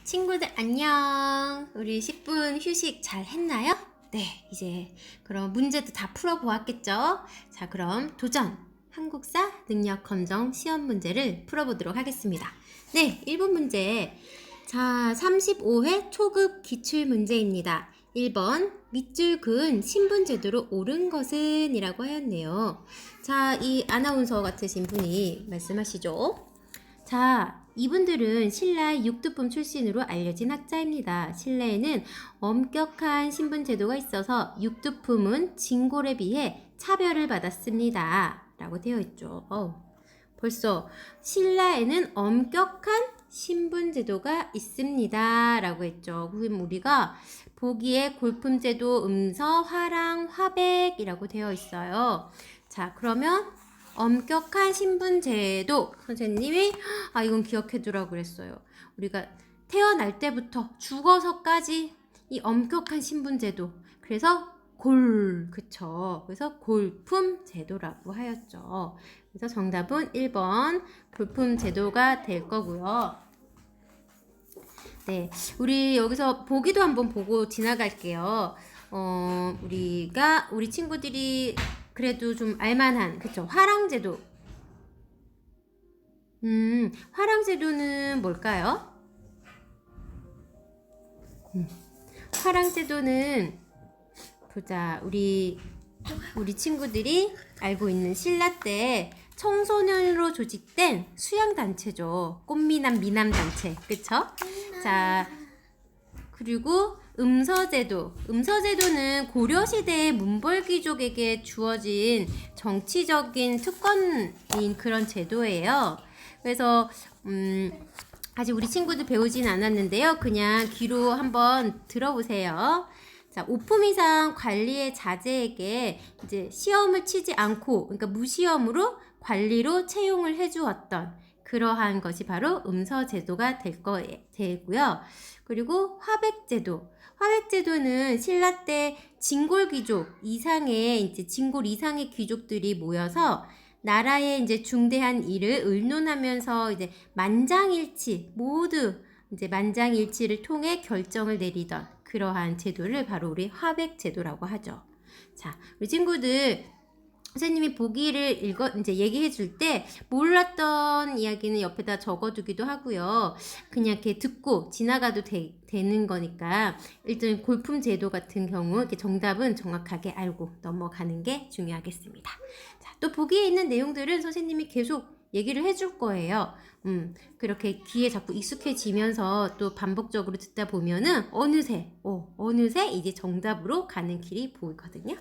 친구들 안녕. 우리 10분 휴식 잘 했나요? 네, 이제 그럼 문제도 다 풀어보았겠죠? 자, 그럼 도전! 한국사 능력 검정 시험 문제를 풀어보도록 하겠습니다. 네, 1번 문제. 자, 35회 초급 기출 문제입니다. 1번 밑줄 그은 신분제도로 옳은 것은? 이라고 하였네요. 자, 이 아나운서 같으신 분이 말씀하시죠. 자, 이분들은 신라의 육두품 출신으로 알려진 학자입니다. 신라에는 엄격한 신분제도가 있어서 육두품은 진골에 비해 차별을 받았습니다. 라고 되어 있죠. 벌써 신라에는 엄격한 신분제도가 있습니다. 라고 했죠. 그럼 우리가 보기에 골품제도, 음서, 화랑, 화백이라고 되어 있어요. 자, 그러면 엄격한 신분제도 선생님이 이건 기억해 두라고 그랬어요. 우리가 태어날 때부터 죽어서까지 이 엄격한 신분제도, 그래서 그쵸. 그래서 골품제도라고 하였죠. 그래서 정답은 1번 골품제도가 될 거고요. 네, 우리 여기서 보기도 한번 보고 지나갈게요. 우리 친구들이 그래도 좀 알만한, 그쵸? 화랑제도. 화랑제도는 뭘까요? 화랑제도는 보자. 우리 친구들이 알고 있는 신라 때 청소년으로 조직된 수양단체죠. 꽃미남 미남단체. 그쵸? 자, 그리고 음서제도는 고려시대의 문벌귀족에게 주어진 정치적인 특권인 그런 제도예요. 그래서 아직 우리 친구들 배우진 않았는데요. 그냥 귀로 한번 들어보세요. 자, 5품 이상 관리의 자제에게 이제 시험을 치지 않고, 그러니까 무시험으로 관리로 채용을 해주었던 그러한 것이 바로 음서제도가 되고요. 그리고 화백제도는 신라 때 진골 귀족 이상의 이제 진골 이상의 귀족들이 모여서 나라의 이제 중대한 일을 의논하면서 이제 만장일치를 통해 결정을 내리던 그러한 제도를 바로 우리 화백제도라고 하죠. 자, 우리 친구들 선생님이 보기를 이제 얘기해 줄 때 몰랐던 이야기는 옆에다 적어두기도 하고요. 그냥 이렇게 듣고 지나가도 되는 거니까 일단 골품 제도 같은 경우 이렇게 정답은 정확하게 알고 넘어가는 게 중요하겠습니다. 자, 또 보기에 있는 내용들은 선생님이 계속 얘기를 해줄 거예요. 그렇게 귀에 자꾸 익숙해지면서 또 반복적으로 듣다 보면은 어느새 이제 정답으로 가는 길이 보이거든요.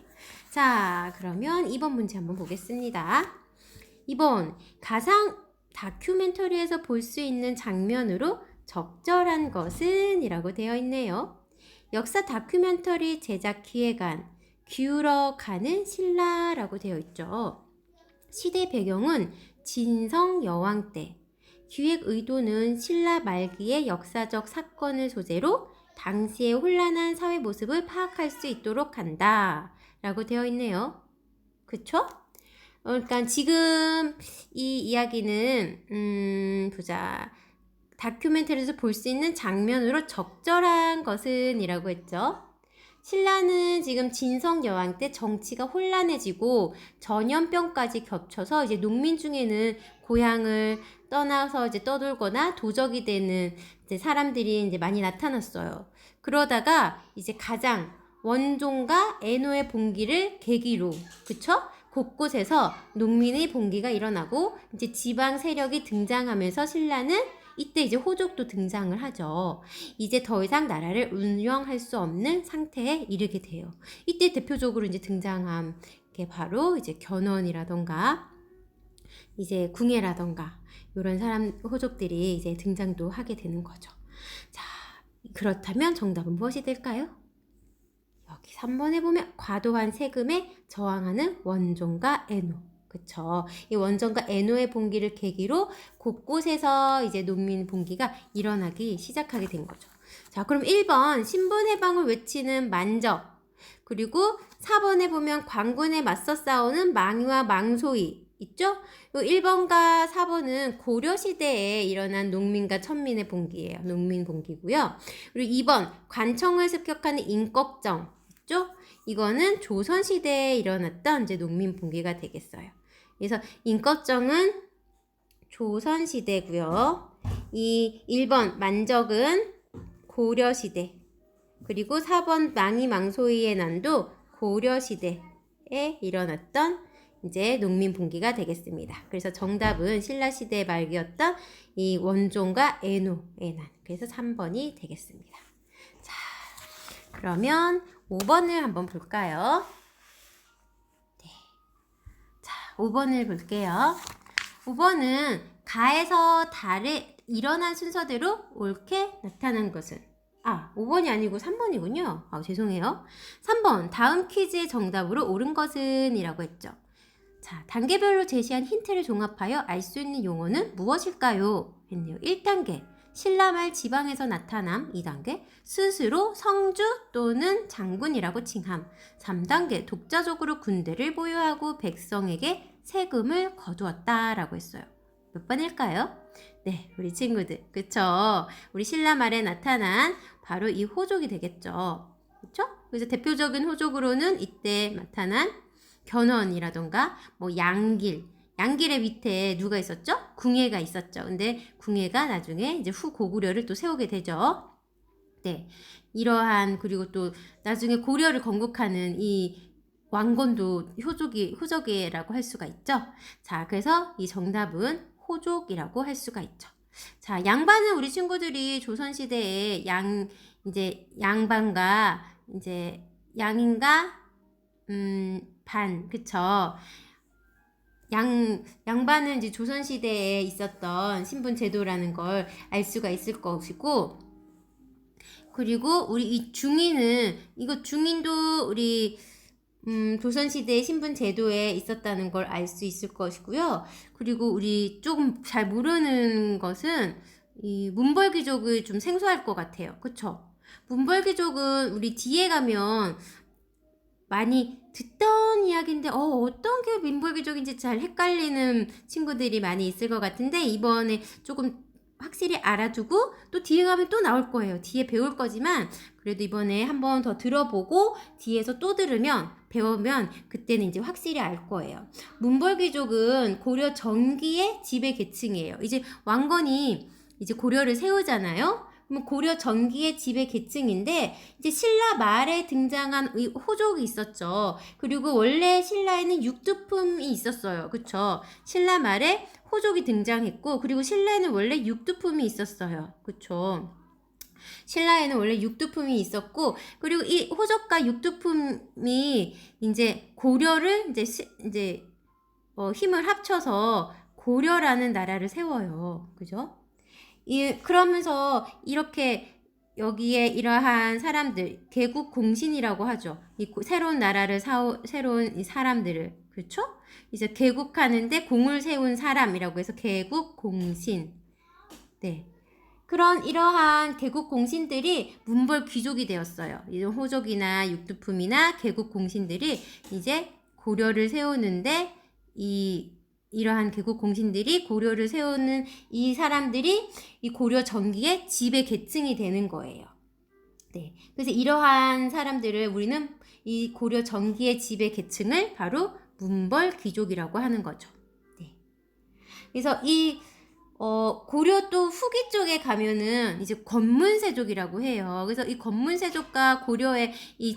자, 그러면 2번 문제 한번 보겠습니다. 2번, 가상 다큐멘터리에서 볼 수 있는 장면으로 적절한 것은? 이라고 되어 있네요. 역사 다큐멘터리 제작 기획안, 기울어 가는 신라라고 되어 있죠. 시대 배경은 진성 여왕 때. 기획 의도는 신라 말기의 역사적 사건을 소재로 당시의 혼란한 사회 모습을 파악할 수 있도록 한다. 라고 되어 있네요. 그쵸? 그러니까 지금 이 이야기는 보자. 다큐멘터리에서 볼 수 있는 장면으로 적절한 것은? 이라고 했죠. 신라는 지금 진성 여왕 때 정치가 혼란해지고 전염병까지 겹쳐서 이제 농민 중에는 고향을 떠나서 이제 떠돌거나 도적이 되는 이제 사람들이 이제 많이 나타났어요. 그러다가 이제 가장 원종과 애노의 봉기를 계기로, 그쵸? 곳곳에서 농민의 봉기가 일어나고 이제 지방 세력이 등장하면서 신라는 이때 이제 호족도 등장을 하죠. 이제 더 이상 나라를 운영할 수 없는 상태에 이르게 돼요. 이때 대표적으로 이제 등장한 게 바로 이제 견훤이라던가 이제 궁예라던가 이런 사람 호족들이 이제 등장도 하게 되는 거죠. 자, 그렇다면 정답은 무엇이 될까요? 여기 3번에 보면 과도한 세금에 저항하는 원종과 애노. 그쵸. 이 원종과 애노의 봉기를 계기로 곳곳에서 이제 농민 봉기가 일어나기 시작하게 된 거죠. 자, 그럼 1번 신분해방을 외치는 만적. 그리고 4번에 보면 광군에 맞서 싸우는 망의와 망소의. 있죠? 요 1번과 4번은 고려시대에 일어난 농민과 천민의 봉기예요. 농민 봉기고요. 그리고 2번 관청을 습격하는 임꺽정 있죠? 이거는 조선시대에 일어났던 이제 농민 봉기가 되겠어요. 그래서 임꺽정은 조선시대고요. 이 1번 만적은 고려시대, 그리고 4번 망이망소이의 난도 고려시대에 일어났던 이제 농민봉기가 되겠습니다. 그래서 정답은 신라시대 말기였던 이 원종과 애노의 난. 그래서 3번이 되겠습니다. 자, 그러면 5번을 한번 볼까요? 네. 자, 5번을 볼게요. 5번은 가에서 달에 일어난 순서대로 옳게 나타난 것은 5번이 아니고 3번이군요. 죄송해요. 3번 다음 퀴즈의 정답으로 옳은 것은 이라고 했죠. 자, 단계별로 제시한 힌트를 종합하여 알 수 있는 용어는 무엇일까요? 했네요. 1단계 신라말 지방에서 나타남. 2단계 스스로 성주 또는 장군이라고 칭함. 3단계 독자적으로 군대를 보유하고 백성에게 세금을 거두었다 라고 했어요. 몇 번일까요? 네, 우리 친구들 그쵸? 우리 신라말에 나타난 바로 이 호족이 되겠죠. 그쵸? 그래서 대표적인 호족으로는 이때 나타난 견훤이라던가 뭐 양길의 밑에 누가 있었죠? 궁예가 있었죠. 근데 궁예가 나중에 이제 후 고구려를 또 세우게 되죠. 네, 이러한 그리고 또 나중에 고려를 건국하는 이 왕건도 호족이라고 할 수가 있죠. 자, 그래서 이 정답은 호족이라고 할 수가 있죠. 자, 양반은 우리 친구들이 조선시대에 이제 양반과 이제 양인가 반, 그쵸? 양반은 이제 조선시대에 있었던 신분제도라는 걸 알 수가 있을 것이고, 그리고 우리 이 중인은, 이거 중인도 우리, 조선시대 신분제도에 있었다는 걸 알 수 있을 것이고요. 그리고 우리 조금 잘 모르는 것은 이 문벌귀족을 좀 생소할 것 같아요. 그쵸? 문벌귀족은 우리 뒤에 가면 많이 듣던 이야기인데 어떤 게 민벌귀족인지 잘 헷갈리는 친구들이 많이 있을 것 같은데 이번에 조금 확실히 알아두고 또 뒤에 가면 또 나올 거예요. 뒤에 배울 거지만 그래도 이번에 한번 더 들어보고 뒤에서 또 배우면 그때는 이제 확실히 알 거예요. 문벌귀족은 고려 전기의 지배 계층이에요. 이제 왕건이 이제 고려를 세우잖아요. 그럼 고려 전기의 지배 계층인데 이제 신라 말에 등장한 호족이 있었죠. 그리고 원래 신라에는 육두품이 있었어요. 그쵸? 신라 말에 호족이 등장했고 그리고 신라에는 원래 육두품이 있었어요. 그쵸? 신라에는 원래 육두품이 있었고 그리고 이 호족과 육두품이 이제 고려를 이제 힘을 합쳐서 고려라는 나라를 세워요. 그죠? 그러면서 이렇게 여기에 이러한 사람들 개국공신이라고 하죠. 새로운 나라를 새로운 이 사람들을 그렇죠? 이제 개국하는데 공을 세운 사람이라고 해서 개국공신. 네. 그런 이러한 개국공신들이 문벌귀족이 되었어요. 이런 호족이나 육두품이나 개국공신들이 이제 고려를 세우는데 이러한 개국 공신들이 고려를 세우는 이 사람들이 이 고려 전기의 지배 계층이 되는 거예요. 네. 그래서 이러한 사람들을 우리는 이 고려 전기의 지배 계층을 바로 문벌 귀족이라고 하는 거죠. 네. 그래서 이 고려 또 후기 쪽에 가면은 이제 권문세족이라고 해요. 그래서 이 권문세족과 고려의 이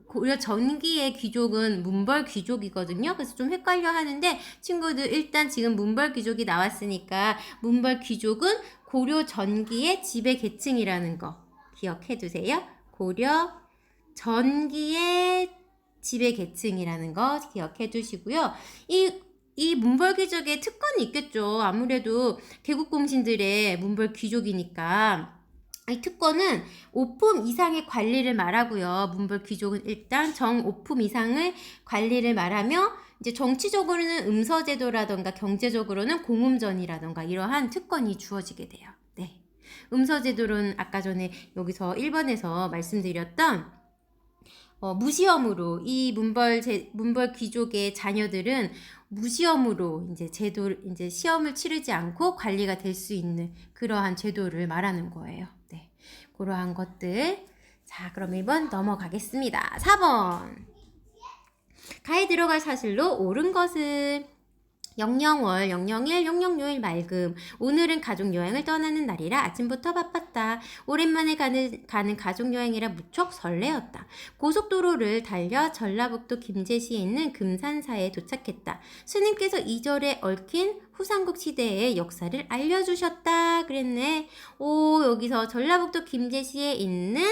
고려 전기의 귀족은 문벌 귀족이거든요. 그래서 좀 헷갈려 하는데 친구들 일단 지금 문벌 귀족이 나왔으니까 문벌 귀족은 고려 전기의 지배 계층이라는 거 기억해 두세요. 고려 전기의 지배 계층이라는 거 기억해 두시고요. 이 문벌 귀족의 특권이 있겠죠. 아무래도 개국공신들의 문벌 귀족이니까. 이 특권은 5품 이상의 관리를 말하고요. 문벌 귀족은 일단 정 5품 이상의 관리를 말하며 이제 정치적으로는 음서제도라던가 경제적으로는 공음전이라던가 이러한 특권이 주어지게 돼요. 네. 음서제도로는 아까 전에 여기서 1번에서 말씀드렸던 무시험으로 이 문벌 귀족의 자녀들은 무시험으로 이제 시험을 치르지 않고 관리가 될 수 있는 그러한 제도를 말하는 거예요. 네. 그러한 것들. 자, 그럼 1번 넘어가겠습니다. 4번. 가에 들어갈 사실로 옳은 것은 00월, 00일, 00요일 맑음. 오늘은 가족여행을 떠나는 날이라 아침부터 바빴다. 오랜만에 가는 가족여행이라 무척 설레었다. 고속도로를 달려 전라북도 김제시에 있는 금산사에 도착했다. 스님께서 이절에 얽힌 후삼국 시대의 역사를 알려주셨다. 그랬네. 오, 여기서 전라북도 김제시에 있는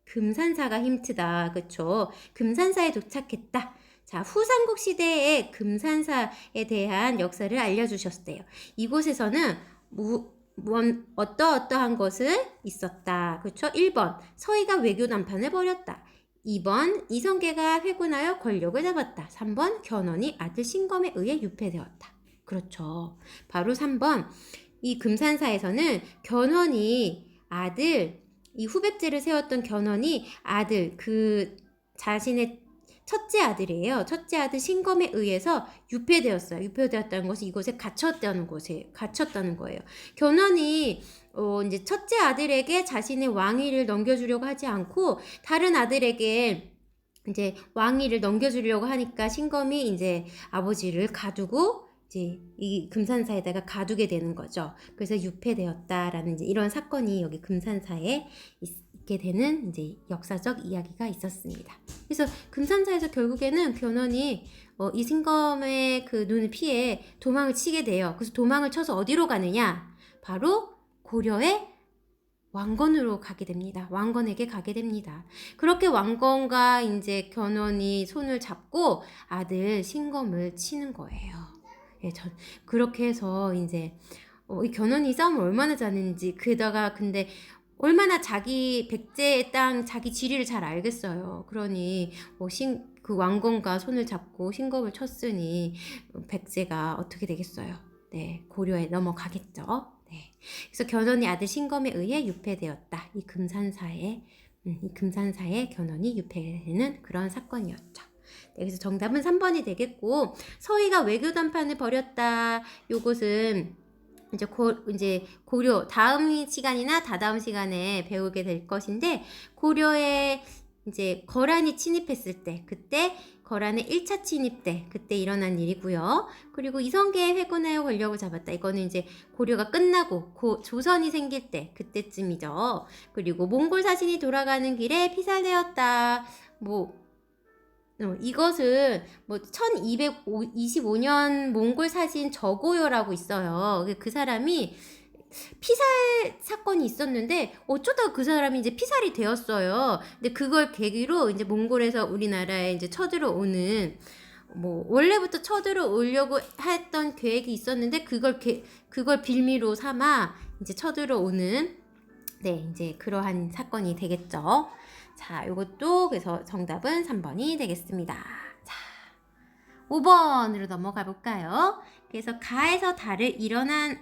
금산사가 힌트다. 그쵸? 금산사에 도착했다. 자, 후삼국 시대의 금산사에 대한 역사를 알려주셨대요. 이곳에서는 어떠한 것을 있었다. 그렇죠? 1번, 서희가 외교 난판을 벌였다. 2번, 이성계가 회군하여 권력을 잡았다. 3번, 견훤이 아들 신검에 의해 유폐되었다. 그렇죠. 바로 3번, 이 금산사에서는 견훤이 이 후백제를 세웠던 견훤이 자신의 첫째 아들이에요. 첫째 아들 신검에 의해서 유폐되었어요. 유폐되었다는 것은 이곳에 갇혔다는 거예요. 견훤이 이제 첫째 아들에게 자신의 왕위를 넘겨주려고 하지 않고 다른 아들에게 이제 왕위를 넘겨주려고 하니까 신검이 이제 아버지를 가두고 이제 이 금산사에다가 가두게 되는 거죠. 그래서 유폐되었다라는 이제 이런 사건이 여기 금산사에 있게 되는 이제 역사적 이야기가 있었습니다. 그래서 금산사에서 결국에는 견훤이 이 신검의 그 눈을 피해 도망을 치게 돼요. 그래서 도망을 쳐서 어디로 가느냐? 바로 고려의 왕건으로 가게 됩니다. 왕건에게 가게 됩니다. 그렇게 왕건과 이제 견훤이 손을 잡고 아들 신검을 치는 거예요. 예, 그렇게 해서 이제 이 견훤이 싸움을 얼마나 잘했는지 게다가 근데 얼마나 자기 백제의 땅 자기 지리를 잘 알겠어요. 그러니 그 왕건과 손을 잡고 신검을 쳤으니 백제가 어떻게 되겠어요? 네, 고려에 넘어가겠죠. 네. 그래서 견훤이 아들 신검에 의해 유폐되었다. 이 금산사에 견훤이 유폐되는 그런 사건이었죠. 네, 그래서 정답은 3번이 되겠고, 서희가 외교 담판을 벌였다. 요것은 이제 고려 다음 시간이나 다다음 시간에 배우게 될 것인데, 고려에 이제 거란이 침입했을 때, 그때 거란의 1차 침입 때 그때 일어난 일이고요. 그리고 이성계의 회군하여 권력을 잡았다. 이거는 이제 고려가 끝나고 조선이 생길 때 그때쯤이죠. 그리고 몽골 사신이 돌아가는 길에 피살되었다. 이것은 1225년 몽골 사신 저고요라고 있어요. 그 사람이 피살 사건이 있었는데 어쩌다 그 사람이 이제 피살이 되었어요. 근데 그걸 계기로 이제 몽골에서 우리나라에 이제 쳐들어오는 원래부터 쳐들어오려고 했던 계획이 있었는데 그걸 빌미로 삼아 이제 쳐들어오는 이제 그러한 사건이 되겠죠. 자, 요것도 그래서 정답은 3번이 되겠습니다. 자, 5번으로 넘어가 볼까요? 그래서 가에서 달을 일어난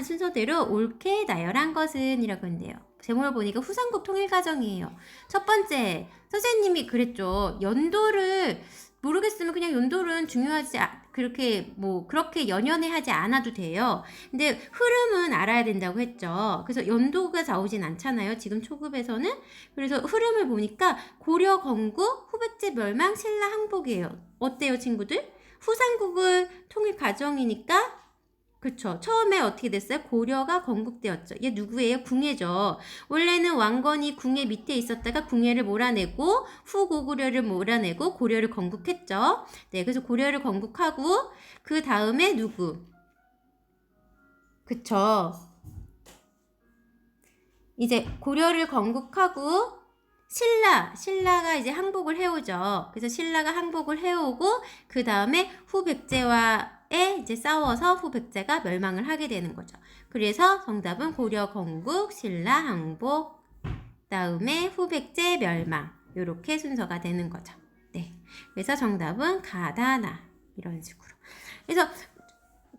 순서대로 옳게 나열한 것은 이라고 했는데요. 제목을 보니까 후삼국 통일가정이에요. 첫 번째, 선생님이 그랬죠. 연도를 모르겠으면 그냥 연도는 중요하지 그렇게 연연해 하지 않아도 돼요. 근데 흐름은 알아야 된다고 했죠. 그래서 연도가 나오진 않잖아요. 지금 초급에서는. 그래서 흐름을 보니까 고려 건국, 후백제 멸망, 신라 항복이에요. 어때요, 친구들? 후삼국을 통일 가정이니까 그쵸. 처음에 어떻게 됐어요? 고려가 건국되었죠. 얘 누구예요? 궁예죠. 원래는 왕건이 궁예 밑에 있었다가 궁예를 몰아내고 후고구려를 몰아내고 고려를 건국했죠. 네, 그래서 고려를 건국하고 그 다음에 누구? 그쵸. 이제 고려를 건국하고 신라가 이제 항복을 해오죠. 그래서 신라가 항복을 해오고 그 다음에 후백제와 이제 싸워서 후백제가 멸망을 하게 되는 거죠. 그래서 정답은 고려 건국, 신라 항복, 다음에 후백제 멸망 이렇게 순서가 되는 거죠. 네, 그래서 정답은 가다나 이런 식으로.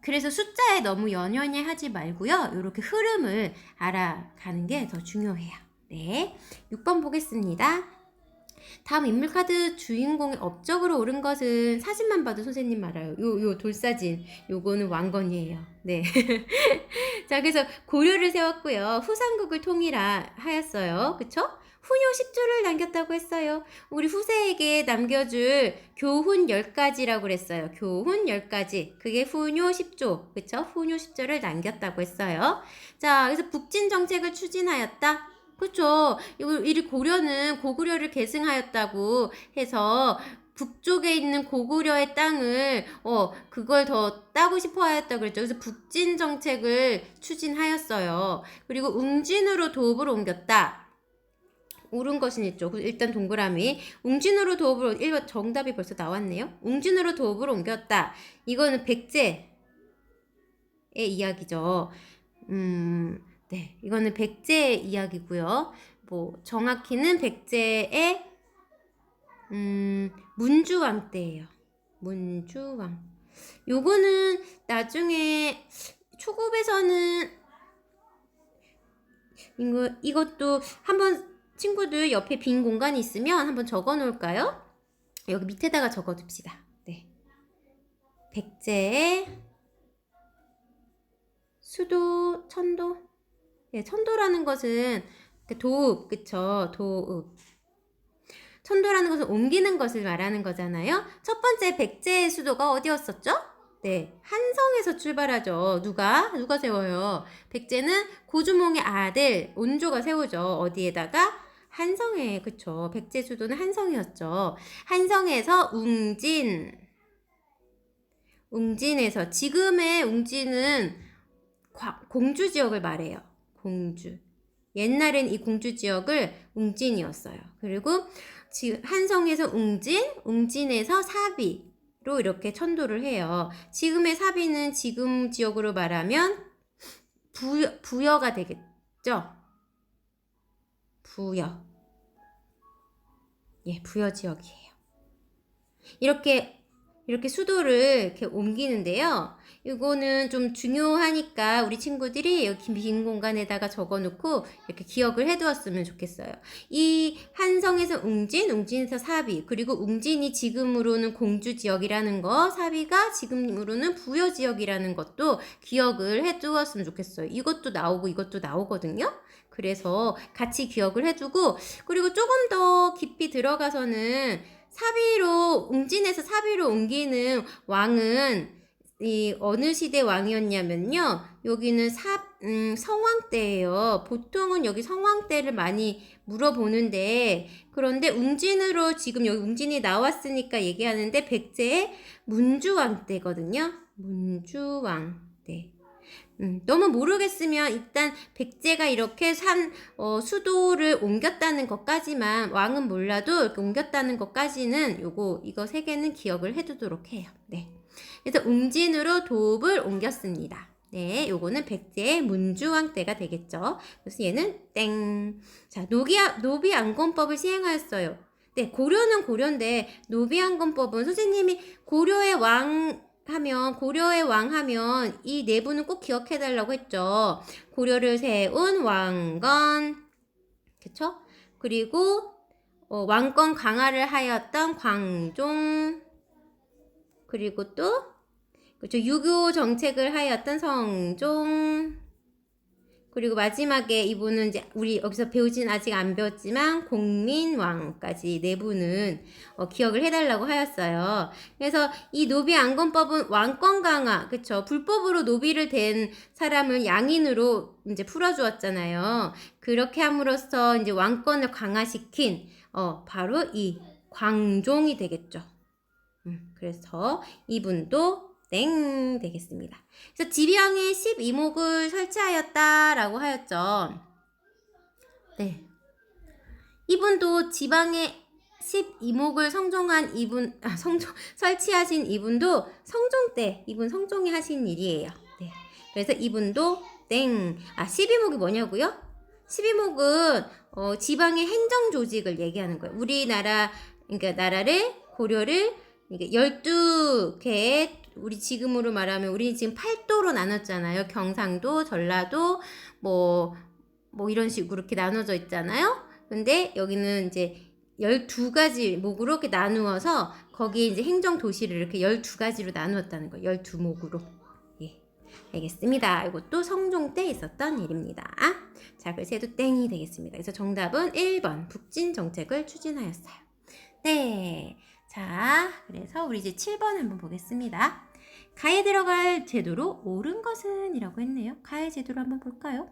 그래서 숫자에 너무 연연해 하지 말고요. 이렇게 흐름을 알아가는 게 더 중요해요. 네, 6번 보겠습니다. 다음 인물카드 주인공의 업적으로 오른 것은 사진만 봐도 선생님 알아요. 요 돌사진. 요거는 왕건이에요. 네. 자, 그래서 고려를 세웠고요. 후삼국을 통일하였어요. 그쵸? 훈요 10조를 남겼다고 했어요. 우리 후세에게 남겨줄 교훈 10가지라고 그랬어요. 교훈 10가지. 그게 훈요 10조. 그쵸? 훈요 10조를 남겼다고 했어요. 자, 그래서 북진 정책을 추진하였다. 그쵸? 이 고려는 고구려를 계승하였다고 해서 북쪽에 있는 고구려의 땅을 그걸 더 따고 싶어 하였다 그랬죠. 그래서 북진 정책을 추진하였어요. 그리고 웅진으로 도읍을 옮겼다. 옳은 것은 있죠. 일단 동그라미. 웅진으로 도읍을 1번 정답이 벌써 나왔네요. 웅진으로 도읍을 옮겼다. 이거는 백제의 이야기죠. 네, 이거는 백제의 이야기고요. 뭐 정확히는 백제의 문주왕 때예요. 문주왕. 요거는 나중에 초급에서는 이것도 한번 친구들 옆에 빈 공간이 있으면 한번 적어 놓을까요? 여기 밑에다가 적어 둡시다. 네. 백제의 수도 천도. 네, 천도라는 것은 도읍, 그쵸? 도읍. 천도라는 것은 옮기는 것을 말하는 거잖아요. 첫 번째 백제의 수도가 어디였었죠? 네, 한성에서 출발하죠. 누가 세워요? 백제는 고주몽의 아들 온조가 세우죠. 어디에다가? 한성에. 그쵸? 백제 수도는 한성이었죠. 한성에서 웅진에서 지금의 웅진은 공주 지역을 말해요. 공주. 옛날엔 이 공주 지역을 웅진이었어요. 그리고 지금 한성에서 웅진에서 사비로 이렇게 천도를 해요. 지금의 사비는 지금 지역으로 말하면 부여가 되겠죠? 부여. 예, 부여 지역이에요. 이렇게 수도를 이렇게 옮기는데요. 이거는 좀 중요하니까 우리 친구들이 여기 빈 공간에다가 적어놓고 이렇게 기억을 해두었으면 좋겠어요. 이 한성에서 웅진에서 사비, 그리고 웅진이 지금으로는 공주 지역이라는 거, 사비가 지금으로는 부여 지역이라는 것도 기억을 해두었으면 좋겠어요. 이것도 나오고 이것도 나오거든요. 그래서 같이 기억을 해두고, 그리고 조금 더 깊이 들어가서는 웅진에서 사비로 옮기는 왕은 이 어느 시대 왕이었냐면요. 여기는 성왕 때예요. 보통은 여기 성왕 때를 많이 물어보는데, 그런데 웅진으로 지금 여기 웅진이 나왔으니까 얘기하는데 백제의 문주왕 때거든요. 문주왕 때. 너무 모르겠으면 일단 백제가 이렇게 수도를 옮겼다는 것까지만, 왕은 몰라도 이렇게 옮겼다는 것까지는 이거 세 개는 기억을 해두도록 해요. 네. 그래서 웅진으로 도읍을 옮겼습니다. 네, 요거는 백제의 문주왕 때가 되겠죠. 그래서 얘는 땡. 자, 노비안건법을 시행하였어요. 네, 고려는 고려인데 노비안건법은 선생님이 고려의 왕 하면 이 내부는 꼭 기억해달라고 했죠. 고려를 세운 왕건, 그쵸? 그리고 왕권 강화를 하였던 광종, 그리고 또 그쵸, 유교 정책을 하였던 성종, 그리고 마지막에 이분은 이제 우리 여기서 아직 안 배웠지만 공민왕까지 내부는 기억을 해달라고 하였어요. 그래서 이 노비안건법은 왕권 강화, 그쵸? 불법으로 노비를 댄 사람을 양인으로 이제 풀어주었잖아요. 그렇게 함으로써 이제 왕권을 강화시킨 바로 이 광종이 되겠죠. 그래서 이분도 땡 되겠습니다. 그래서 지병에 12목을 설치하였다라고 하였죠. 네. 이분도 지방에 12목을 설치하신 이분도 성종 때, 이분 성종이 하신 일이에요. 네. 그래서 이분도 땡. 12목이 뭐냐고요? 12목은 지방의 행정 조직을 얘기하는 거예요. 우리나라, 그러니까 나라를, 고려를 12개의, 우리 지금으로 말하면 우리 지금 8도로 나눴잖아요. 경상도, 전라도, 뭐 이런 식으로 이렇게 나눠져 있잖아요. 근데 여기는 이제 12가지 목으로 이렇게 나누어서 거기에 이제 행정 도시를 이렇게 12가지로 나누었다는 거예요. 12목으로. 예. 알겠습니다. 이것도 성종 때 있었던 일입니다. 자, 그래서 얘도 땡이 되겠습니다. 그래서 정답은 1번 북진 정책을 추진하였어요. 네. 자, 그래서 우리 이제 7번 한번 보겠습니다. 가에 들어갈 제도로 옳은 것은 이라고 했네요. 가의 제도로 한번 볼까요?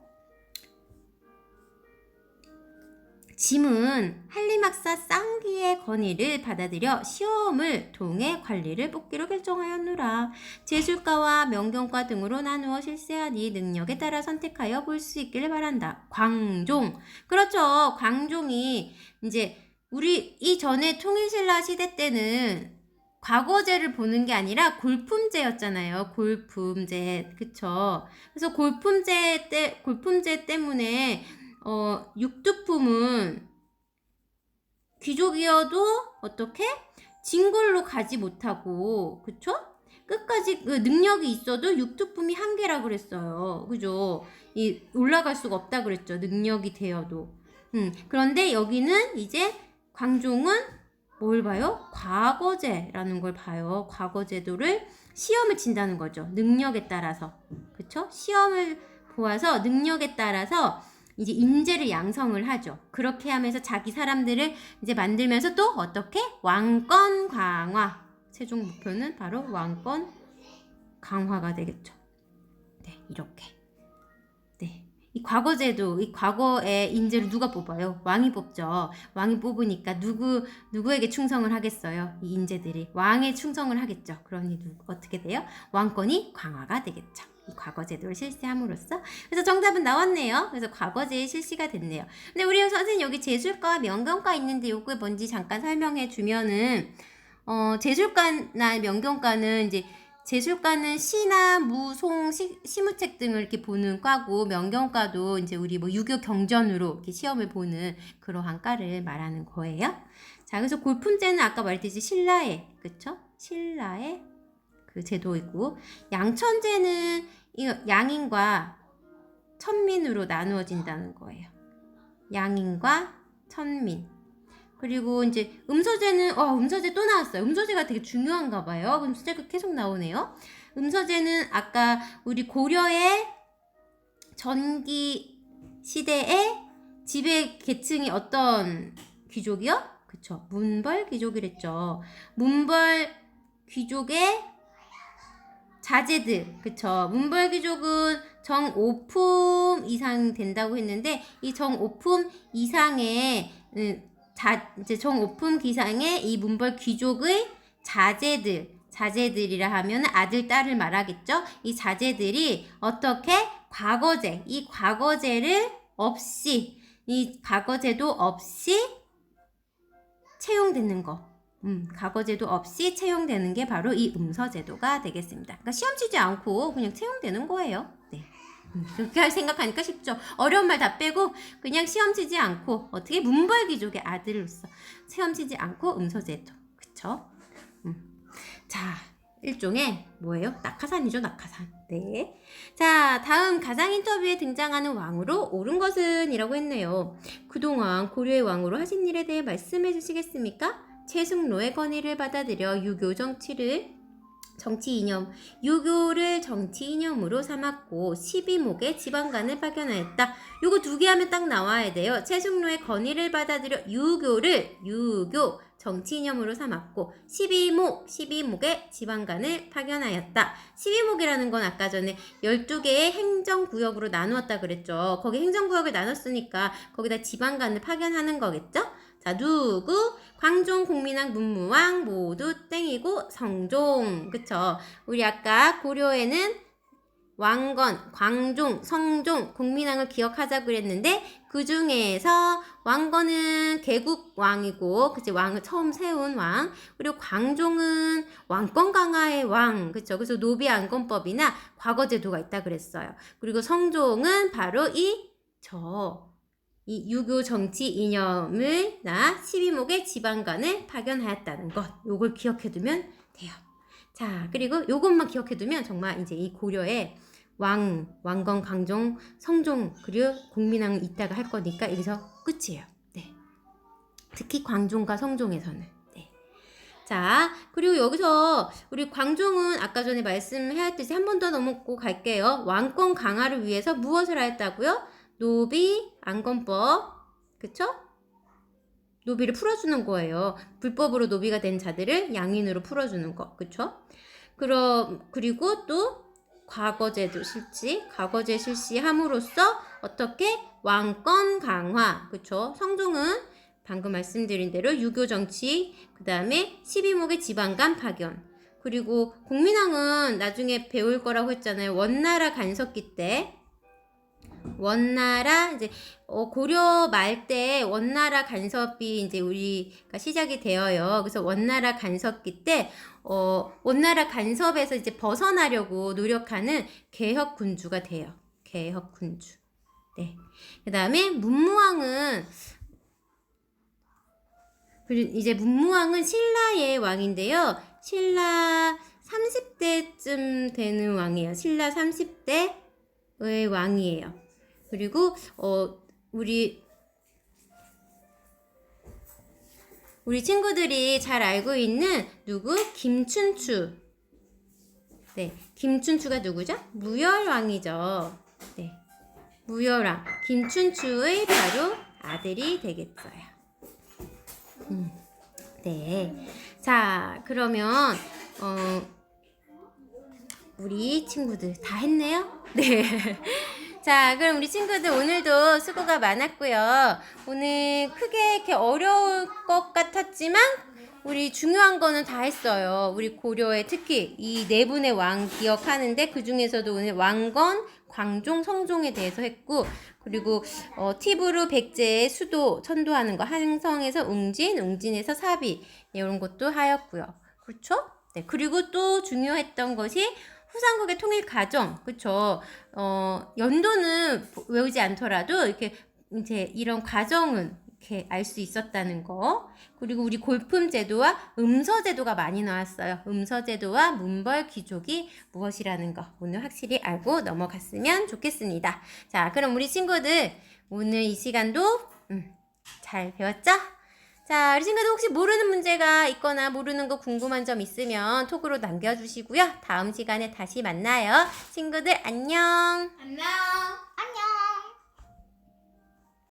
짐은 한림학사 쌍기의 건의를 받아들여 시험을 통해 관리를 뽑기로 결정하였노라. 제술가와 명경과 등으로 나누어 실세하니 능력에 따라 선택하여 볼 수 있기를 바란다. 광종. 그렇죠. 광종이 이제 우리 이전에 통일신라 시대 때는 과거제를 보는 게 아니라 골품제였잖아요. 골품제. 그쵸. 그래서 골품제 때문에 육두품은 귀족이어도 어떻게? 진골로 가지 못하고, 그쵸? 끝까지 능력이 있어도 육두품이 한계라 그랬어요. 그죠? 올라갈 수가 없다 그랬죠. 능력이 되어도. 그런데 여기는 이제 광종은 뭘 봐요? 과거제라는 걸 봐요. 과거제도를 시험을 친다는 거죠. 능력에 따라서. 그쵸? 시험을 보아서 능력에 따라서 이제 인재를 양성을 하죠. 그렇게 하면서 자기 사람들을 이제 만들면서 또 어떻게? 왕권 강화. 최종 목표는 바로 왕권 강화가 되겠죠. 네, 이렇게. 네. 이 과거제도, 이 과거의 인재를 누가 뽑아요? 왕이 뽑죠. 왕이 뽑으니까 누구에게 충성을 하겠어요? 이 인재들이. 왕에 충성을 하겠죠. 그러니 어떻게 돼요? 왕권이 강화가 되겠죠. 이 과거제도를 실시함으로써. 그래서 정답은 나왔네요. 그래서 과거제의 실시가 됐네요. 근데 우리 선생님 여기 제술과와 명경과 있는데 요게 뭔지 잠깐 설명해 주면은, 제술과나 명경과는 이제 제술과는 시나 무, 송, 시무책 등을 이렇게 보는 과고, 명경과도 이제 우리 뭐 유교 경전으로 이렇게 시험을 보는 그러한 과를 말하는 거예요. 자, 그래서 골품제는 아까 말했듯이 신라의, 그쵸? 신라의 그 제도이고, 양천제는 양인과 천민으로 나누어진다는 거예요. 양인과 천민. 그리고 이제 음서제는 음서제 또 나왔어요. 음서제가 되게 중요한가 봐요. 음서제가 계속 나오네요. 음서제는 아까 우리 고려의 전기 시대의 지배 계층이 어떤 귀족이요? 그쵸. 문벌 귀족이랬죠. 문벌 귀족의 자제들, 그쵸. 문벌 귀족은 정오품 이상 된다고 했는데, 이 정오품 이상의 이제 정오품 기상의 이 문벌 귀족의 자제들이라 하면 아들, 딸을 말하겠죠? 이 자제들이 어떻게 과거제, 이 과거제를 없이, 이 과거제도 없이 채용되는 거. 과거제도 없이 채용되는 게 바로 이 음서제도가 되겠습니다. 그러니까 시험 치지 않고 그냥 채용되는 거예요. 네. 그렇게 생각하니까 쉽죠. 어려운 말 다 빼고 그냥 시험 치지 않고 어떻게 문벌 귀족의 아들로서 시험 치지 않고 음서제도. 그쵸? 자, 일종의 뭐예요? 낙하산이죠, 낙하산. 네. 자, 다음 가상 인터뷰에 등장하는 왕으로 옳은 것은 이라고 했네요. 그동안 고려의 왕으로 하신 일에 대해 말씀해 주시겠습니까? 최승로의 건의를 받아들여 유교를 정치 이념으로 삼았고 12목의 지방간을 파견하였다. 요거 2개 하면 딱 나와야 돼요. 최승로의 건의를 받아들여 유교 정치 이념으로 삼았고 12목의 지방간을 파견하였다. 12목이라는 건 아까 전에 12개의 행정구역으로 나누었다 그랬죠. 거기 행정구역을 나눴으니까 거기다 지방간을 파견하는 거겠죠? 자, 누구? 광종, 공민왕, 문무왕 모두 땡이고 성종. 그쵸? 우리 아까 고려에는 왕건, 광종, 성종, 공민왕을 기억하자 그랬는데 그 중에서 왕건은 개국왕이고, 그치? 왕을 처음 세운 왕. 그리고 광종은 왕권 강화의 왕. 그쵸? 그래서 노비안건법이나 과거제도가 있다 그랬어요. 그리고 성종은 바로 이 유교 정치 이념을 12목의 지방간을 파견하였다는 것. 요걸 기억해두면 돼요. 자, 그리고 요것만 기억해두면 정말 이제 이 고려에 왕건, 강종, 성종, 그리고 공민왕 있다가 할 거니까 여기서 끝이에요. 네. 특히 광종과 성종에서는. 네. 자, 그리고 여기서 우리 광종은 아까 전에 말씀하였듯이 한 번 더 넘고 갈게요. 왕권 강화를 위해서 무엇을 하였다고요? 노비, 안건법, 그쵸? 노비를 풀어주는 거예요. 불법으로 노비가 된 자들을 양인으로 풀어주는 거, 그쵸? 그리고 또 과거제도 과거제 실시함으로써 어떻게? 왕권 강화, 그쵸? 성종은 방금 말씀드린 대로 유교 정치, 그 다음에 12목의 지방간 파견, 그리고 공민왕은 나중에 배울 거라고 했잖아요. 원나라 간섭기 때. 원나라 이제 고려 말 때 원나라 간섭이 이제 우리가 시작이 되어요. 그래서 원나라 간섭기 때 원나라 간섭에서 이제 벗어나려고 노력하는 개혁 군주가 돼요. 개혁 군주. 네. 그다음에 문무왕은 이제 문무왕은 신라의 왕인데요. 신라 30대쯤 되는 왕이에요. 신라 30대의 왕이에요. 그리고 우리 친구들이 잘 알고 있는 누구? 김춘추. 네, 김춘추가 누구죠? 무열왕이죠. 네, 무열왕 김춘추의 바로 아들이 되겠어요. 네, 자 그러면 우리 친구들 다 했네요. 네. 자, 그럼 우리 친구들 오늘도 수고가 많았고요. 오늘 크게 이렇게 어려울 것 같았지만 우리 중요한 거는 다 했어요. 우리 고려의 특히 이 네 분의 왕 기억하는데 그 중에서도 오늘 왕건, 광종, 성종에 대해서 했고, 그리고 티브르 백제의 수도 천도하는 거, 한성에서 웅진, 웅진에서 사비 이런 것도 하였고요. 그렇죠? 네, 그리고 또 중요했던 것이 후삼국의 통일 과정, 그쵸? 연도는 외우지 않더라도 이렇게 이제 이런 과정은 이렇게 알 수 있었다는 거. 그리고 우리 골품 제도와 음서 제도가 많이 나왔어요. 음서 제도와 문벌 귀족이 무엇이라는 거 오늘 확실히 알고 넘어갔으면 좋겠습니다. 자, 그럼 우리 친구들 오늘 이 시간도 잘 배웠죠? 자, 우리 친구들 혹시 모르는 문제가 있거나 모르는 거 궁금한 점 있으면 톡으로 남겨주시고요. 다음 시간에 다시 만나요. 친구들 안녕. 안녕.